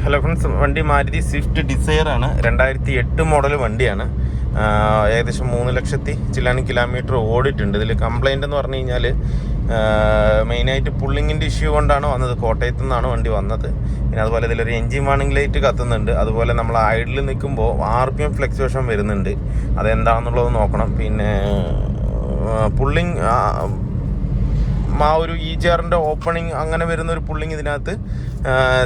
Hello friends, വണ്ടി Maruti Swift Dzire ആണ്. 2008 model വണ്ടിയാണ്. ഏകദേശം 3 ലക്ഷത്തി ചില്ലാനും കിലോമീറ്റർ ഓടിയിട്ടുണ്ട്. ഇതിൽ കംപ്ലൈൻ്റ് എന്ന് പറഞ്ഞു കഴിഞ്ഞാൽ മെയിനായിട്ട് പുള്ളിങ്ങിൻ്റെ ഇഷ്യൂ കൊണ്ടാണ് വന്നത്. കോട്ടയത്തു നിന്നാണ് വണ്ടി വന്നത്. പിന്നെ അതുപോലെ ഇതിലൊരു എൻജിൻ വാർണിംഗ് ലൈറ്റ് കത്തുന്നുണ്ട്. അതുപോലെ നമ്മൾ ഐഡിൽ നിൽക്കുമ്പോൾ RPM ഫ്ലക്ച്വേഷൻ വരുന്നുണ്ട്. അതെന്താണെന്നുള്ളത് നോക്കണം. പിന്നെ പുള്ളിങ് ഒരു EGR-ൻ്റെ ഓപ്പണിങ് അങ്ങനെ വരുന്നൊരു പുള്ളിങ് ഇതിനകത്ത്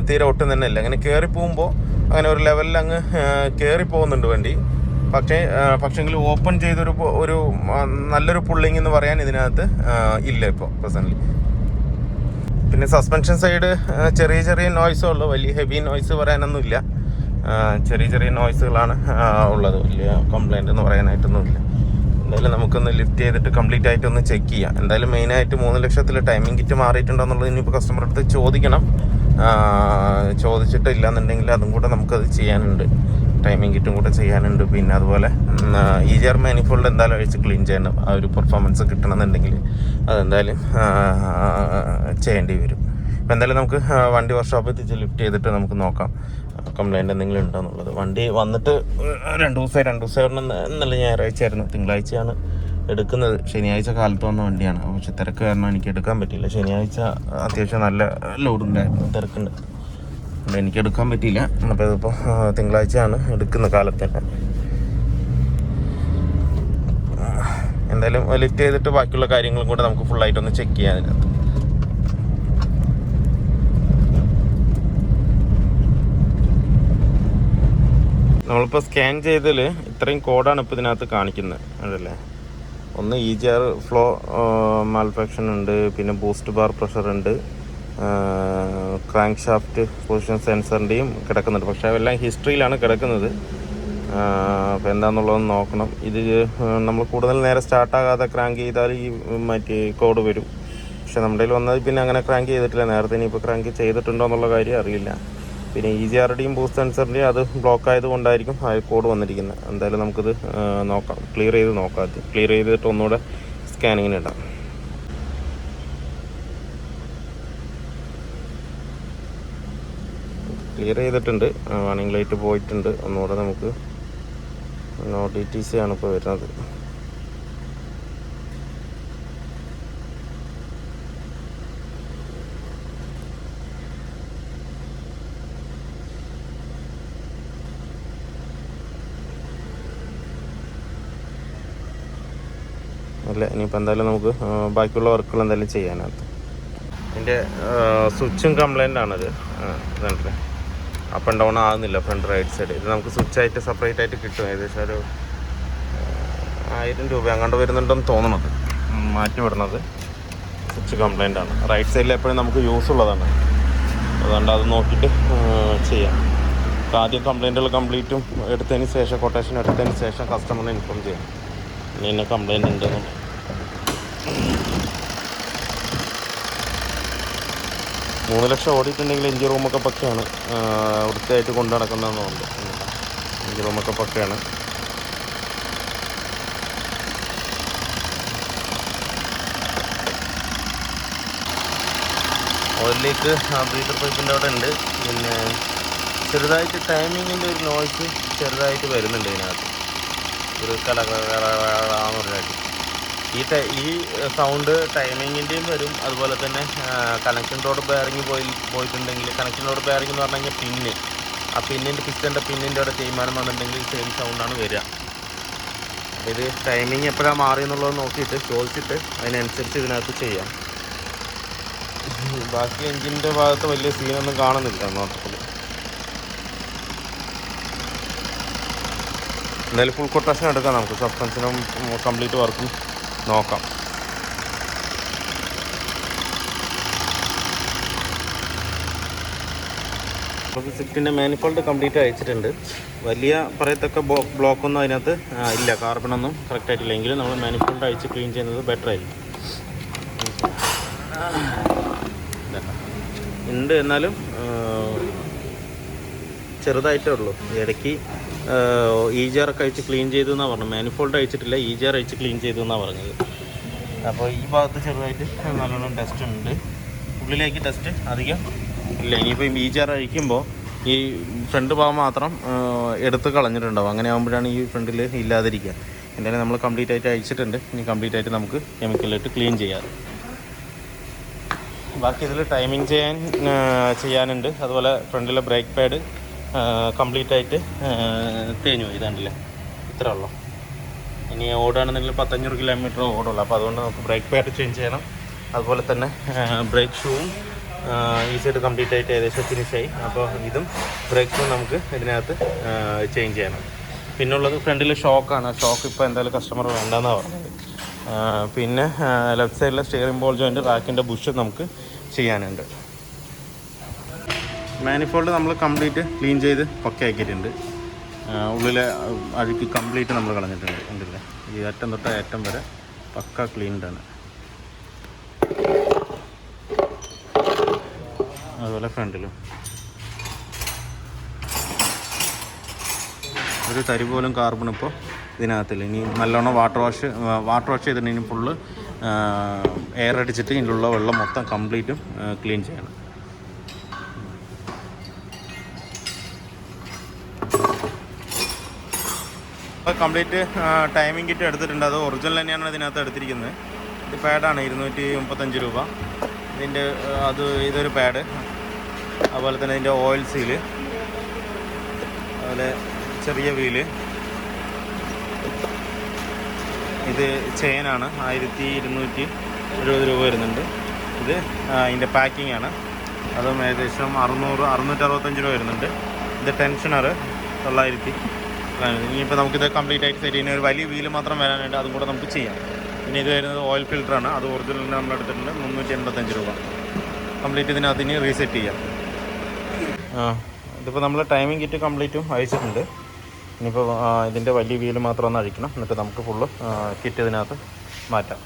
തീരെ ഒട്ടും തന്നെ ഇല്ല. അങ്ങനെ കയറി പോകുമ്പോൾ അങ്ങനെ ഒരു ലെവലിൽ അങ്ങ് കയറി പോകുന്നുണ്ട് വണ്ടി. പക്ഷേങ്കിൽ ഓപ്പൺ ചെയ്തൊരു നല്ലൊരു പുള്ളിങ് എന്ന് പറയാൻ ഇതിനകത്ത് ഇല്ല ഇപ്പോൾ പ്രസൻ്റ്ലി. പിന്നെ സസ്പെൻഷൻ സൈഡ് ചെറിയ ചെറിയ നോയ്സേ ഉള്ളൂ. വലിയ ഹെവി നോയ്സ് പറയാനൊന്നുമില്ല. ചെറിയ ചെറിയ നോയ്സുകളാണ് ഉള്ളത്. വലിയ കംപ്ലൈൻ്റ് എന്ന് പറയാനായിട്ടൊന്നുമില്ല. എന്തായാലും നമുക്കൊന്ന് ലിഫ്റ്റ് ചെയ്തിട്ട് കംപ്ലീറ്റ് ആയിട്ടൊന്ന് ചെക്ക് ചെയ്യാം. എന്തായാലും മെയിനായിട്ട് 3 ലക്ഷത്തിൽ ടൈമിംഗ് കിറ്റ് മാറിയിട്ടുണ്ടോ എന്നുള്ളത് ഇനിയിപ്പോൾ കസ്റ്റമർ അടുത്ത് ചോദിക്കണം. ചോദിച്ചിട്ടില്ല എന്നുണ്ടെങ്കിൽ അതും കൂടെ നമുക്കത് ചെയ്യാനുണ്ട്. ടൈമിംഗ് കിറ്റും കൂടെ ചെയ്യാനുണ്ട്. പിന്നെ അതുപോലെ EGR മാനിഫോൾഡ് എന്തായാലും അഴിച്ച് ക്ലീൻ ചെയ്യണം. ആ ഒരു പെർഫോമൻസ് കിട്ടണമെന്നുണ്ടെങ്കിൽ അതെന്തായാലും ചെയ്യേണ്ടി വരും. അപ്പോൾ എന്തായാലും നമുക്ക് വണ്ടി വർക്ക്ഷോപ്പിൽ എത്തിച്ച് ലിഫ്റ്റ് ചെയ്തിട്ട് നമുക്ക് നോക്കാം കംപ്ലൈൻറ്റ് എന്തെങ്കിലും ഉണ്ടോ എന്നുള്ളത്. വണ്ടി വന്നിട്ട് 2 ദിവസമായി ഇന്നലെ ഞായറാഴ്ചയായിരുന്നു. തിങ്കളാഴ്ചയാണ് എടുക്കുന്നത്. ശനിയാഴ്ച കാലത്ത് വന്ന വണ്ടിയാണ്. പക്ഷെ തിരക്ക് കാരണം എനിക്ക് എടുക്കാൻ പറ്റിയില്ല. ശനിയാഴ്ച അത്യാവശ്യം നല്ല ലോഡുണ്ടായിരുന്നു, തിരക്കുണ്ട്, എനിക്ക് എടുക്കാൻ പറ്റിയില്ല. അപ്പോൾ ഇതിപ്പോൾ തിങ്കളാഴ്ചയാണ് എടുക്കുന്ന കാലത്ത് തന്നെ. എന്തായാലും ലിഫ്റ്റ് ചെയ്തിട്ട് ബാക്കിയുള്ള കാര്യങ്ങളും കൂടെ നമുക്ക് ഫുള്ളായിട്ടൊന്ന് ചെക്ക് ചെയ്യാം അതിനകത്ത്. നമ്മളിപ്പോൾ സ്കാൻ ചെയ്തതിൽ ഇത്രയും കോഡാണ് ഇപ്പോൾ ഇതിനകത്ത് കാണിക്കുന്നത് അതല്ലേ. ഒന്ന് EGR ഫ്ലോ മാൽഫാക്ഷൻ ഉണ്ട്, പിന്നെ ബൂസ്റ്റ് ബാർ പ്രഷർ ഉണ്ട്, ക്രാങ്ക് ഷാഫ്റ്റ് പൊസിഷൻ സെൻസറിൻ്റെയും കിടക്കുന്നുണ്ട്. പക്ഷേ അതെല്ലാം ഹിസ്റ്ററിയിലാണ് കിടക്കുന്നത്. അപ്പോൾ എന്താണെന്നുള്ളതൊന്ന് നോക്കണം. ഇത് നമ്മൾ കൂടുതൽ നേരം സ്റ്റാർട്ടാകാതെ ക്രാങ്ക് ചെയ്താൽ ഈ മറ്റേ കോഡ് വരും. പക്ഷേ നമ്മുടെ കയ്യിൽ വന്നത് പിന്നെ അങ്ങനെ ക്രാങ്ക് ചെയ്തിട്ടില്ല. നേരത്തെ ഇനിയിപ്പോൾ ക്രാങ്ക് ചെയ്തിട്ടുണ്ടോ എന്നുള്ള കാര്യം അറിയില്ല. പിന്നെ EGR-ടെയും ബൂസ്റ്റ് സെൻസറിൻ്റെയും അത് ബ്ലോക്ക് ആയതുകൊണ്ടായിരിക്കും ആ കോഡ് വന്നിരിക്കുന്നത്. എന്തായാലും നമുക്കിത് നോക്കാം, ക്ലിയർ ചെയ്ത് നോക്കാം. ക്ലിയർ ചെയ്തിട്ട് ഒന്നുകൂടെ സ്കാനിങ്ങിന് ഇടാം. ക്ലിയർ ചെയ്തിട്ടുണ്ട്. വാണിംഗ് ലൈറ്റ് പോയിട്ടുണ്ട്. ഒന്നുകൂടെ നമുക്ക് നോ DTC ആണ് ഇപ്പോൾ വരുന്നത്. അല്ല, ഇനിയിപ്പോൾ എന്തായാലും നമുക്ക് ബാക്കിയുള്ള വർക്കുകൾ എന്തായാലും ചെയ്യാനകത്ത്. ഇതിൻ്റെ സ്വിച്ചും കംപ്ലൈൻ്റ് ആണത്. ഇതല്ലേ, അപ്പ് ആൻഡ് ഡൗൺ ആകുന്നില്ല ഫ്രണ്ട് റൈറ്റ് സൈഡ്. ഇത് നമുക്ക് സ്വിച്ചായിട്ട് സെപ്പറേറ്റ് ആയിട്ട് കിട്ടും. ഏകദേശം ഒരു 1000 രൂപ അങ്ങോട്ട് വരുന്നുണ്ടെന്ന് തോന്നണത് മാറ്റി വിടണത്. സ്വിച്ച് കംപ്ലൈൻ്റ് ആണ്. റൈറ്റ് സൈഡിൽ എപ്പോഴും നമുക്ക് യൂസ് ഉള്ളതാണ്. അതുകൊണ്ട് അത് നോക്കിയിട്ട് ചെയ്യാം. അപ്പോൾ ആദ്യം കംപ്ലൈൻറ്റുകൾ കംപ്ലീറ്റും എടുത്തതിന് ശേഷം, കൊട്ടേഷൻ എടുത്തതിന് ശേഷം കസ്റ്റമറിനെ ഇൻഫോം ചെയ്യാം ഇന്ന കംപ്ലൈൻറ്റ് ഉണ്ടെന്ന്. 3 ലക്ഷം ഓടിയിട്ടുണ്ടെങ്കിൽ എഞ്ചിൻ റൂമൊക്കെ പക്കയാണ്. വൃത്തിയായിട്ട് കൊണ്ടു നടക്കുന്നതെന്നുണ്ട്. എഞ്ചിൻ റൂമൊക്കെ പക്കയാണ്. ഓയിൽ ലീക്ക് ബ്രീത്തർ പൈപ്പിൻ്റെ അവിടെ ഉണ്ട്. പിന്നെ ചെറുതായിട്ട് ടൈമിങ്ങിൻ്റെ ഒരു നോയ്സ് ചെറുതായിട്ട് വരുന്നുണ്ട് ഇതിനകത്ത്. ഒരു കലകളാന്നൊരായിട്ട് ഈ സൗണ്ട് ടൈമിങ്ങിൻ്റെയും വരും. അതുപോലെ തന്നെ കണക്ഷൻ റോഡ് ബെയറിങ് പോയിട്ടുണ്ടെങ്കിൽ, കണക്ഷൻ റോഡ് ബെയറിംഗ് എന്ന് പറഞ്ഞു കഴിഞ്ഞാൽ ആ പിസ്റ്റൻ്റെ പിന്നിൻ്റെ അവിടെ തേയ്മാനം വന്നിട്ടുണ്ടെങ്കിൽ സെയിം സൗണ്ടാണ് വരിക. ഇത് ടൈമിങ് എപ്പോഴാണ് മാറിയെന്നുള്ളത് നോക്കിയിട്ട് ചോദിച്ചിട്ട് അതിനനുസരിച്ച് ഇതിനകത്ത് ചെയ്യാം. ബാക്കി എൻജിൻ്റെ ഭാഗത്ത് വലിയ സീനൊന്നും കാണുന്നില്ല നോട്ടത്തിൽ. എന്തായാലും ഫുൾ കൊട്ടേഷൻ എടുക്കാം നമുക്ക്. സസ്പെൻഷനും കംപ്ലീറ്റ് വർക്കും നോക്കാം. നമുക്ക് സ്വിഫ്റ്റിൻ്റെ മാനിഫോൾഡ് കംപ്ലീറ്റ് അയച്ചിട്ടുണ്ട്. വലിയ പറയത്തക്ക ബ്ലോക്കൊന്നും അതിനകത്ത് ഇല്ല, കാർബണൊന്നും കറക്റ്റായിട്ടില്ല. എങ്കിലും നമ്മൾ മാനിഫോൾഡ് അയച്ച് ക്ലീൻ ചെയ്യുന്നത് ബെറ്റർ ആയിരിക്കും. ഉണ്ട്, എന്നാലും ചെറുതായിട്ടേ ഉള്ളൂ. ഇടയ്ക്ക് EGR ഒക്കെ അഴിച്ച് ക്ലീൻ ചെയ്തു എന്നാണ് പറഞ്ഞത്. മാനിഫോൾഡ് അഴിച്ചിട്ടില്ല, EGR അഴിച്ച് ക്ലീൻ ചെയ്തു എന്നാണ് പറഞ്ഞത്. അപ്പോൾ ഈ ഭാഗത്ത് ചെറുതായിട്ട് നല്ലോണം ടെസ്റ്റ് ഉണ്ട്. ഉള്ളിലേക്ക് ടെസ്റ്റ് അധികം ഇല്ല. ഇനിയിപ്പോൾ EGR അഴിക്കുമ്പോൾ ഈ ഫ്രണ്ട് ഭാഗം മാത്രം എടുത്ത് കളഞ്ഞിട്ടുണ്ടാവും. അങ്ങനെ ആകുമ്പോഴാണ് ഈ ഫ്രണ്ടിൽ ഇല്ലാതിരിക്കുക. എന്തായാലും നമ്മൾ കംപ്ലീറ്റ് ആയിട്ട് അഴിച്ചിട്ടുണ്ട്. ഇനി കംപ്ലീറ്റ് ആയിട്ട് നമുക്ക് കെമിക്കലിട്ട് ക്ലീൻ ചെയ്യാം. ബാക്കി ഇതിൽ ടൈമിങ് ചെയ്യാനുണ്ട്. അതുപോലെ ഫ്രണ്ടിലെ ബ്രേക്ക് പാഡ് കംപ്ലീറ്റ് ആയിട്ട് തേഞ്ഞു പോയി. ഇതാണ്ടില്ലേ, ഇത്ര ഉള്ളൂ. ഇനി ഓടുകയാണെന്നുണ്ടെങ്കിൽ 1500 കിലോമീറ്റർ ഓടുള്ളൂ. അപ്പോൾ അതുകൊണ്ട് നമുക്ക് ബ്രേക്ക് പാഡ് ചേഞ്ച് ചെയ്യണം. അതുപോലെ തന്നെ ബ്രേക്ക് ഷൂവും ഈ സൈഡ് കംപ്ലീറ്റ് ആയിട്ട് ഏകദേശം ഫിനിഷായി. അപ്പോൾ ഇതും ബ്രേക്ക് ഷൂ നമുക്ക് ഇതിനകത്ത് ചേഞ്ച് ചെയ്യണം. പിന്നുള്ളത് ഫ്രണ്ടിൽ ഷോക്കാണ്. ഷോക്ക് ഇപ്പോൾ എന്തായാലും കസ്റ്റമർ വേണ്ടെന്നാണ് പറഞ്ഞത്. പിന്നെ ലെഫ്റ്റ് സൈഡിലെ സ്റ്റിയറിംഗ് ബോൾ ജോയിൻ്റ് റാക്കിൻ്റെ ബുഷ് നമുക്ക് ചെയ്യാനുണ്ട്. മാനിഫോൾഡ് നമ്മൾ കംപ്ലീറ്റ് ക്ലീൻ ചെയ്ത് പക്ക ആക്കിയിട്ടുണ്ട്. ഉള്ളിലെ അഴുക്ക് കംപ്ലീറ്റ് നമ്മൾ കളഞ്ഞിട്ടുണ്ട്. ഉണ്ടല്ലേ, ഈ അറ്റം തൊട്ട് അറ്റം വരെ പക്ക ക്ലീൻഡാണ്. അതുപോലെ ഫ്രണ്ടിലും ഒരു തരി പോലും കാർബൺ ഇപ്പോൾ ഇതിനകത്തില്ല. ഇനി നല്ലോണം വാട്ടർ വാഷ് ചെയ്തിട്ട് ഇനി ഫുള്ള് എയർ അടിച്ചിട്ട് ഇതിലുള്ള വെള്ളം മൊത്തം കംപ്ലീറ്റും ക്ലീൻ ചെയ്യണം. അപ്പോൾ കംപ്ലീറ്റ് ടൈമിംഗ് കിറ്റ് എടുത്തിട്ടുണ്ട്. അത് ഒറിജിനൽ തന്നെയാണ് ഇതിനകത്ത് എടുത്തിരിക്കുന്നത്. ഇത് പാഡാണ് 235 രൂപ. ഇതൊരു പാഡ്. അതുപോലെ തന്നെ ഇതിൻ്റെ ഓയിൽ സീല്, അതുപോലെ ചെറിയ വീല്. ഇത് ചെയിനാണ്, 1270 രൂപ വരുന്നുണ്ട്. ഇത് അതിൻ്റെ പാക്കിംഗ് ആണ്. അതും ഏകദേശം 665 രൂപ വരുന്നുണ്ട്. ഇത് ടെൻഷനർ 900. ഇനിയിപ്പോൾ നമുക്കിത് കംപ്ലീറ്റ് ആയിട്ട് സെറ്റ് ചെയ്യുന്ന ഒരു വലിയ വീല് മാത്രം വരാനായിട്ട് അതും കൂടെ നമുക്ക് ചെയ്യാം. പിന്നെ ഇത് വരുന്നത് ഓയിൽ ഫിൽറ്ററാണ്. അത് ഒറിജിനൽ നമ്മൾ എടുത്തിട്ടുണ്ട്. 385 രൂപ. കംപ്ലീറ്റ് ഇതിനകത്ത് ഇനി റീസെറ്റ് ചെയ്യാം. ഇതിപ്പോൾ നമ്മൾ ടൈമിംഗ് കിറ്റ് കംപ്ലീറ്റും അയച്ചിട്ടുണ്ട്. ഇനിയിപ്പോൾ ഇതിൻ്റെ വലിയ വീല് മാത്രം ഒന്ന് അഴിക്കണം. എന്നിട്ട് നമുക്ക് ഫുള്ള് കിറ്റ് ഇതിനകത്ത് മാറ്റാം.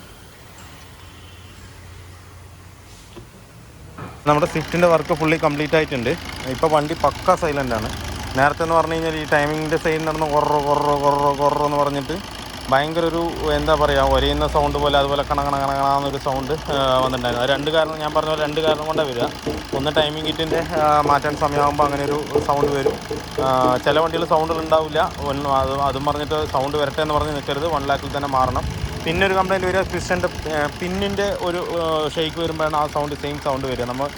നമ്മുടെ സ്വിഫ്റ്റിൻ്റെ വർക്ക് ഫുള്ളി കംപ്ലീറ്റ് ആയിട്ടുണ്ട്. ഇപ്പോൾ വണ്ടി പക്ക സൈലൻ്റാണ്. നേരത്തെ എന്ന് പറഞ്ഞു കഴിഞ്ഞാൽ ഈ ടൈമിങ്ങിൻ്റെ സൈഡിൽ നടന്ന് കൊറോ എന്ന് പറഞ്ഞിട്ട് ഭയങ്കര ഒരു എന്താ പറയുക, ഒരയുന്ന സൗണ്ട് പോലെ, അതുപോലെ കണന്നൊരു സൗണ്ട് വന്നിട്ടുണ്ടായിരുന്നു. അത് ഞാൻ പറഞ്ഞ പോലെ 2 കാരണം കൊണ്ടാണ് വരിക. ഒന്ന് ടൈമിംഗ് കിറ്റിൻ്റെ മാറ്റാൻ സമയമാകുമ്പോൾ അങ്ങനെ ഒരു സൗണ്ട് വരും. ചില വണ്ടികൾ സൗണ്ടുകൾ ഉണ്ടാവില്ല. അതും പറഞ്ഞിട്ട് സൗണ്ട് വരട്ടെ എന്ന് പറഞ്ഞ് നിൽക്കരുത്, 1 ലാഖിൽ തന്നെ മാറണം. പിന്നെ ഒരു കംപ്ലയിൻറ്റ് വരിക, പിന്നിൻ്റെ ഒരു ഷെയ്ക്ക് വരുമ്പോഴാണ് ആ സെയിം സൗണ്ട് വരിക. നമ്മൾ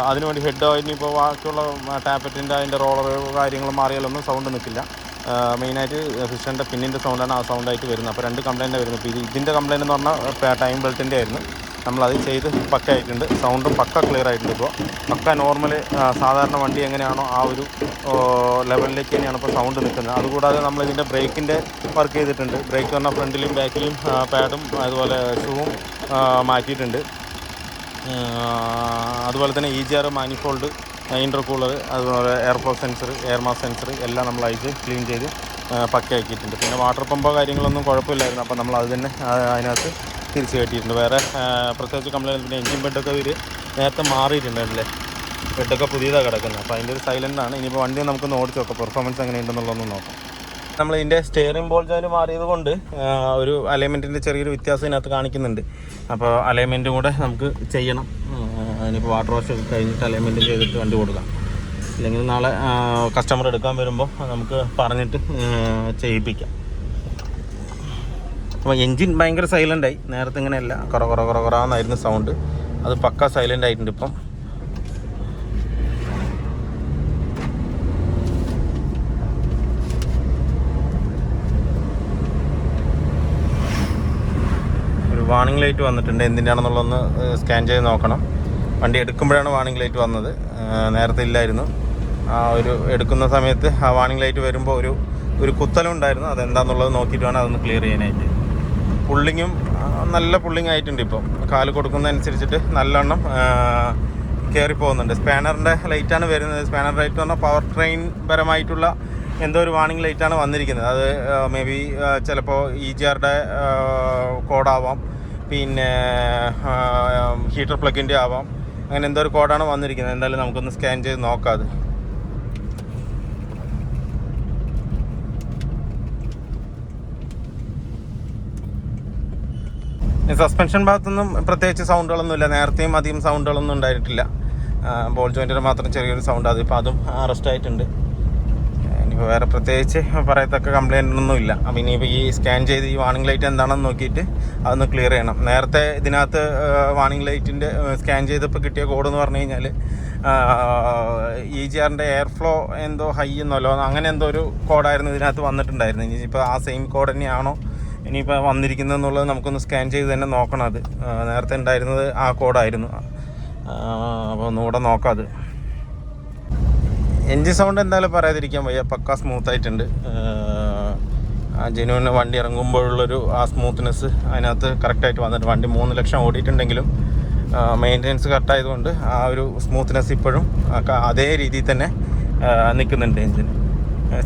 അതിനുവേണ്ടി ഹെഡ് ഓയിലിന് ഇപ്പോൾ ബാക്കിയുള്ള ടാപ്പറ്റിൻ്റെ അതിൻ്റെ റോളർ കാര്യങ്ങൾ മാറിയാലൊന്നും സൗണ്ട് നിൽക്കില്ല. മെയിനായിട്ട് ഫിഷൻ്റെ പിന്നിൻ്റെ സൗണ്ടാണ് ആ സൗണ്ടായിട്ട് വരുന്നത്. അപ്പോൾ 2 കംപ്ലയിൻ്റാണ് വരുന്നത്. ഇപ്പോൾ ഇതിൻ്റെ കംപ്ലയിൻ്റ് എന്ന് പറഞ്ഞാൽ ടൈം ബെൽറ്റിൻ്റെ ആയിരുന്നു. നമ്മളത് ചെയ്ത് പക്ക ആയിട്ടുണ്ട്. സൗണ്ടും പക്ക ക്ലിയർ ആയിട്ടുണ്ട്. ഇപ്പോൾ പക്ക നോർമൽ സാധാരണ വണ്ടി എങ്ങനെയാണോ ആ ഒരു ലെവലിലേക്ക് തന്നെയാണ് ഇപ്പോൾ സൗണ്ട് നിൽക്കുന്നത്. അതുകൂടാതെ നമ്മളിതിൻ്റെ ബ്രേക്കിൻ്റെ വർക്ക് ചെയ്തിട്ടുണ്ട്. ബ്രേക്ക് പറഞ്ഞാൽ ഫ്രണ്ടിലും ബാക്കിലും പാഡും അതുപോലെ ഷൂവും മാറ്റിയിട്ടുണ്ട്. അതുപോലെ തന്നെ EGR, മാനിഫോൾഡ്, ഇൻ്റർകൂളർ, അതുപോലെ airflow sensor, air mass sensor എല്ലാം നമ്മൾ അയച്ച് ക്ലീൻ ചെയ്ത് പക്കയാക്കിയിട്ടുണ്ട്. പിന്നെ വാട്ടർ പമ്പോ കാര്യങ്ങളൊന്നും കുഴപ്പമില്ലായിരുന്നു. അപ്പോൾ നമ്മൾ അത് തന്നെ അതിനകത്ത് തിരിച്ച് കയറ്റിയിട്ടുണ്ട്. വേറെ പ്രത്യേകിച്ച് കംപ്ലയിൻറ്റ്. പിന്നെ എൻജിൻ ബെഡൊക്കെ ഇവർ നേരത്തെ മാറിയിട്ടുണ്ടല്ലേ, ബെഡൊക്കെ പുതിയതാണ് കിടക്കുന്നത്. അപ്പോൾ അതിൻ്റെ ഒരു സൈലൻ്റാണ്. ഇനിയിപ്പോൾ വണ്ടി നമുക്കൊന്ന് ഓടിച്ച് നോക്കാം, പെർഫോമൻസ് എങ്ങനെയുണ്ടെന്നുള്ളതൊന്ന് നോക്കാം. നമ്മൾ ഇതിൻ്റെ സ്റ്റിയറിംഗ് ബോൾ ജോയിൻ്റ് മാറിയത് കൊണ്ട് ഒരു അലൈൻമെൻറ്റിൻ്റെ ചെറിയൊരു വ്യത്യാസം ഇതിനകത്ത് കാണിക്കുന്നുണ്ട്. അപ്പോൾ അലൈൻമെൻറ്റും കൂടെ നമുക്ക് ചെയ്യണം. അതിനിപ്പോൾ വാട്ടർ വാഷ് കഴിഞ്ഞിട്ട് അലൈൻമെൻറ്റ് ചെയ്തിട്ട് വണ്ടി കൊടുക്കാം. അല്ലെങ്കിൽ നാളെ കസ്റ്റമർ എടുക്കാൻ വരുമ്പോൾ നമുക്ക് പറഞ്ഞിട്ട് ചെയ്യിപ്പിക്കാം. അപ്പോൾ എൻജിൻ ഭയങ്കര സൈലൻ്റായി. നേരത്തെ ഇങ്ങനെയല്ല, കുറന്നായിരുന്നു സൗണ്ട്. അത് പക്ക സൈലൻ്റ് ആയിട്ടുണ്ട് ഇപ്പം. വാണിംഗ് ലൈറ്റ് വന്നിട്ടുണ്ട്. എന്തിൻ്റെയാണെന്നുള്ളതൊന്ന് സ്കാൻ ചെയ്ത് നോക്കണം. വണ്ടി എടുക്കുമ്പോഴാണ് വാണിംഗ് ലൈറ്റ് വന്നത്, നേരത്തെ ഇല്ലായിരുന്നു. ഒരു എടുക്കുന്ന സമയത്ത് ആ വാണിംഗ് ലൈറ്റ് വരുമ്പോൾ ഒരു കുത്തലുണ്ടായിരുന്നു. അതെന്താണെന്നുള്ളത് നോക്കിയിട്ട് വേണം അതൊന്ന് ക്ലിയർ ചെയ്യാനായിട്ട്. പുള്ളിങ്ങും നല്ല പുള്ളിങ് ആയിട്ടുണ്ട്. ഇപ്പം കാല് കൊടുക്കുന്നതനുസരിച്ചിട്ട് നല്ലെണ്ണം കയറി പോകുന്നുണ്ട്. സ്പാനറിൻ്റെ ലൈറ്റാണ് വരുന്നത്. സ്പാനർ ലൈറ്റ് എന്ന് പറഞ്ഞാൽ പവർ ട്രെയിൻ പരമായിട്ടുള്ള എന്തോ ഒരു വാണിംഗ് ലൈറ്റാണ് വന്നിരിക്കുന്നത്. അത് മേ ബി ചിലപ്പോൾ EGRയുടെ കോഡാവാം, പിന്നെ ഹീറ്റർ പ്ലഗിൻ്റെ ആവാം. അങ്ങനെ എന്തോ ഒരു കോഡാണ് വന്നിരിക്കുന്നത്. എന്തായാലും നമുക്കൊന്ന് സ്കാൻ ചെയ്ത് നോക്കാം. അത് സസ്പെൻഷൻ ഭാഗത്തൊന്നും പ്രത്യേകിച്ച് സൗണ്ടുകളൊന്നുമില്ല. നേരത്തെയും അധികം സൗണ്ടുകളൊന്നും ഉണ്ടായിട്ടില്ല. ബോൾ ജോയിൻറ്റിന് മാത്രം ചെറിയൊരു സൗണ്ട്, അതിപ്പോൾ അതും അറസ്റ്റ് ആയിട്ടുണ്ട്. ഇനിയിപ്പോൾ വേറെ പ്രത്യേകിച്ച് പറയത്തക്ക കംപ്ലയിൻ്റ് ഒന്നും ഇല്ല. അപ്പോൾ ഇനിയിപ്പോൾ ഈ സ്കാൻ ചെയ്ത് ഈ വാർണിംഗ് ലൈറ്റ് എന്താണെന്ന് നോക്കിയിട്ട് അതൊന്ന് ക്ലിയർ ചെയ്യണം. നേരത്തെ ഇതിനകത്ത് വാർണിംഗ് ലൈറ്റിൻ്റെ സ്കാൻ ചെയ്തപ്പോൾ കിട്ടിയ കോഡ് എന്ന് പറഞ്ഞു കഴിഞ്ഞാൽ EGRൻ്റെ എയർ ഫ്ലോ എന്തോ ഹൈ എന്നല്ലോ അങ്ങനെ എന്തോ ഒരു കോഡായിരുന്നു ഇതിനകത്ത് വന്നിട്ടുണ്ടായിരുന്നു. ഇനിയിപ്പോൾ ആ സെയിം കോഡ് തന്നെയാണോ ഇനിയിപ്പോൾ വന്നിരിക്കുന്നത് എന്നുള്ളത് നമുക്കൊന്ന് സ്കാൻ ചെയ്ത് തന്നെ നോക്കണം. അത് നേരത്തെ ഉണ്ടായിരുന്നത് ആ കോഡായിരുന്നു. അപ്പോൾ ഒന്നുകൂടെ നോക്കാം. അത് എൻജിൻ സൗണ്ട് എന്തായാലും പറയാതിരിക്കാൻ വയ്യ, പക്ക സ്മൂത്തായിട്ടുണ്ട്. ജെനുവിന് വണ്ടി ഇറങ്ങുമ്പോഴുള്ളൊരു ആ സ്മൂത്ത്നെസ് അതിനകത്ത് കറക്റ്റായിട്ട് വന്നിട്ട്, വണ്ടി 3 ലക്ഷം ഓടിയിട്ടുണ്ടെങ്കിലും മെയിൻ്റനൻസ് കറക്റ്റായതുകൊണ്ട് ആ ഒരു സ്മൂത്ത്നെസ് ഇപ്പോഴും അതേ രീതിയിൽ തന്നെ നിൽക്കുന്നുണ്ട് എൻജിന്.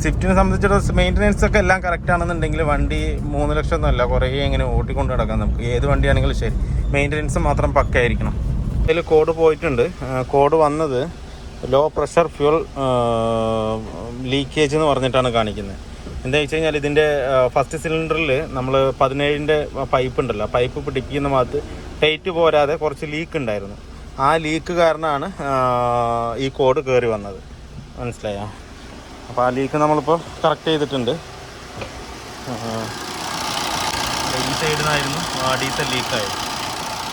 സ്വിഫ്റ്റിനെ സംബന്ധിച്ചിടത്തോളം മെയിൻ്റനൻസ് ഒക്കെ എല്ലാം കറക്റ്റാണെന്നുണ്ടെങ്കിൽ വണ്ടി 3 ലക്ഷം ഒന്നുമല്ല, കുറേ ഇങ്ങനെ ഓട്ടിക്കൊണ്ട് നടക്കാം നമുക്ക്. ഏത് വണ്ടിയാണെങ്കിലും ശരി, മെയിൻ്റനൻസ് മാത്രം പക്കയായിരിക്കണം. അതിൽ കോഡ് പോയിട്ടുണ്ട്. കോഡ് വന്നത് ലോ പ്രഷർ ഫ്യൂൽ ലീക്കേജ് എന്ന് പറഞ്ഞിട്ടാണ് കാണിക്കുന്നത്. എന്താ വെച്ച് കഴിഞ്ഞാൽ ഇതിൻ്റെ ഫസ്റ്റ് സിലിണ്ടറിൽ നമ്മൾ 17ൻ്റെ പൈപ്പ് ഉണ്ടല്ലോ, പൈപ്പ് പിടിപ്പിക്കുന്ന ഭാഗത്ത് ടൈറ്റ് പോരാതെ കുറച്ച് ലീക്ക് ഉണ്ടായിരുന്നു. ആ ലീക്ക് കാരണമാണ് ഈ കോഡ് കയറി വന്നത്. മനസ്സിലായോ? അപ്പോൾ ആ ലീക്ക് നമ്മളിപ്പോൾ കറക്റ്റ് ചെയ്തിട്ടുണ്ട്. ഈ സൈഡിൽ നിന്നായിരുന്നു ഡീസൽ ലീക്കായത്.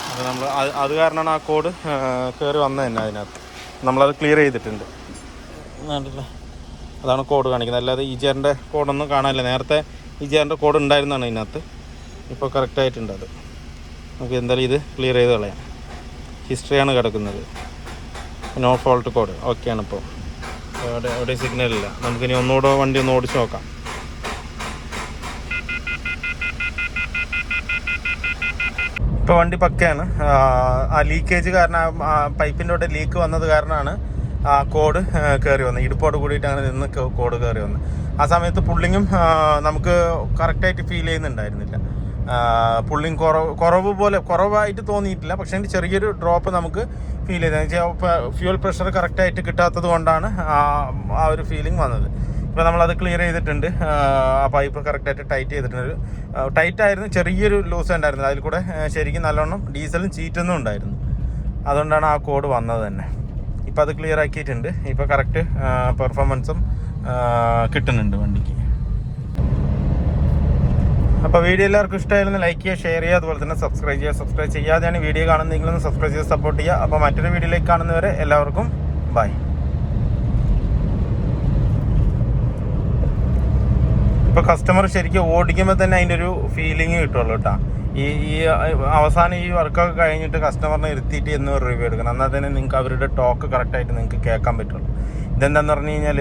അപ്പോൾ നമ്മൾ അത് കാരണമാണ് ആ കോഡ് കയറി വന്നത് തന്നെ. അതിനകത്ത് നമ്മളത് ക്ലിയർ ചെയ്തിട്ടുണ്ട്. അതാണ് കോഡ് കാണിക്കുന്നത്. അല്ലാതെ EGRൻ്റെ കോഡൊന്നും കാണാനില്ല. നേരത്തെ EGRൻ്റെ കോഡ് ഉണ്ടായിരുന്നതാണ് ഇതിനകത്ത്. ഇപ്പോൾ കറക്റ്റായിട്ടുണ്ട് അത്. നമുക്ക് എന്തായാലും ഇത് ക്ലിയർ ചെയ്ത് കളയാം. ഹിസ്റ്ററിയാണ് കിടക്കുന്നത്. നോ ഫോൾട്ട് കോഡ് ഓക്കെയാണ്. ഇപ്പോൾ അവിടെ സിഗ്നലില്ല. നമുക്കിനി ഒന്നുകൂടെ വണ്ടി ഒന്ന് ഓടിച്ച് നോക്കാം. ഇപ്പോൾ വണ്ടി പക്കയാണ്. ആ ലീക്കേജ് കാരണം, ആ പൈപ്പിൻ്റെ അവിടെ ലീക്ക് വന്നത് കാരണമാണ് ആ കോഡ് കയറി വന്നത്. ഇടുപ്പോട് കൂടിയിട്ട് അങ്ങനെ നിന്ന് കോഡ് കയറി വന്നത്. ആ സമയത്ത് പുള്ളിങ്ങും നമുക്ക് കറക്റ്റായിട്ട് ഫീൽ ചെയ്യുന്നുണ്ടായിരുന്നില്ല. പുള്ളിങ് കുറവായിട്ട് തോന്നിയിട്ടില്ല. പക്ഷേ ചെറിയൊരു ഡ്രോപ്പ് നമുക്ക് ഫീൽ ചെയ്തതെന്ന് വെച്ചാൽ ഫ്യൂൽ പ്രഷർ കറക്റ്റായിട്ട് കിട്ടാത്തത് കൊണ്ടാണ് ആ ഒരു ഫീലിംഗ് വന്നത്. ഇപ്പോൾ നമ്മളത് ക്ലിയർ ചെയ്തിട്ടുണ്ട്. ആ പൈപ്പ് കറക്റ്റായിട്ട് ടൈറ്റ് ചെയ്തിട്ടുണ്ട്. ടൈറ്റായിരുന്നു, ചെറിയൊരു ലൂസ് ഉണ്ടായിരുന്നത്. അതിൽ കൂടെ ശരിക്കും നല്ലോണം ഡീസലും ചീറ്റൊന്നും ഉണ്ടായിരുന്നു. അതുകൊണ്ടാണ് ആ കോഡ് വന്നത് തന്നെ. ഇപ്പോൾ അത് ക്ലിയർ ആക്കിയിട്ടുണ്ട്. ഇപ്പോൾ കറക്റ്റ് പെർഫോമൻസും കിട്ടുന്നുണ്ട് വണ്ടിക്ക്. അപ്പോൾ വീഡിയോ എല്ലാവർക്കും ഇഷ്ടമായിരുന്നു ലൈക്ക് ചെയ്യുക, ഷെയർ ചെയ്യുക, അതുപോലെ തന്നെ സബ്സ്ക്രൈബ് ചെയ്യുക. സബ്സ്ക്രൈബ് ചെയ്യാതെയാണ് വീഡിയോ കാണുന്നതെങ്കിലൊന്ന് സബ്സ്ക്രൈബ് ചെയ്ത് സപ്പോർട്ട് ചെയ്യുക. അപ്പോൾ മറ്റൊരു വീഡിയോയിലേക്ക് കാണുന്നവരെ എല്ലാവർക്കും ബൈ. ഇപ്പോൾ കസ്റ്റമർ ശരിക്കും ഓടിക്കുമ്പോൾ തന്നെ അതിൻ്റെ ഒരു ഫീലിംഗ് കിട്ടുള്ളൂ കേട്ടോ. ഈ അവസാനം ഈ വർക്കൊക്കെ കഴിഞ്ഞിട്ട് കസ്റ്റമറിനെ ഇരുത്തിയിട്ട് എന്ന് ഒരു റിവ്യൂ എടുക്കണം. എന്നാൽ തന്നെ നിങ്ങൾക്ക് അവരുടെ ടോക്ക് കറക്റ്റായിട്ട് നിങ്ങൾക്ക് കേൾക്കാൻ പറ്റുള്ളൂ. ഇതെന്താണെന്ന് പറഞ്ഞു കഴിഞ്ഞാൽ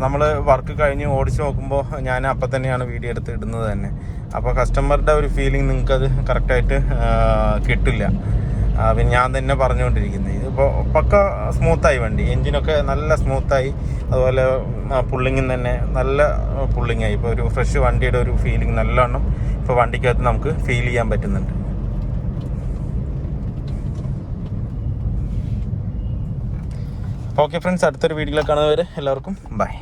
നമ്മൾ വർക്ക് കഴിഞ്ഞ് ഓടിച്ച് നോക്കുമ്പോൾ ഞാൻ അപ്പം തന്നെയാണ് വീഡിയോ എടുത്ത് ഇടുന്നത് തന്നെ. അപ്പോൾ കസ്റ്റമറുടെ ഒരു ഫീലിംഗ് നിങ്ങൾക്കത് കറക്റ്റായിട്ട് കിട്ടില്ല. പിന്നെ ഞാൻ തന്നെ പറഞ്ഞുകൊണ്ടിരിക്കുന്നത് ഇതിപ്പോൾ പക്ക സ്മൂത്തായി വണ്ടി. എൻജിനൊക്കെ നല്ല സ്മൂത്തായി. അതുപോലെ പുള്ളിങ്ങും തന്നെ നല്ല പുള്ളിങ്ങായി. ഇപ്പോൾ ഒരു ഫ്രഷ് വണ്ടിയുടെ ഒരു ഫീലിംഗ് നല്ലോണം ഇപ്പോൾ വണ്ടിക്കകത്ത് നമുക്ക് ഫീൽ ചെയ്യാൻ പറ്റുന്നുണ്ട്. ഓക്കെ ഫ്രണ്ട്സ്, അടുത്തൊരു വീഡിയോയിൽ കാണുന്നവരെ എല്ലാവർക്കും ബൈ.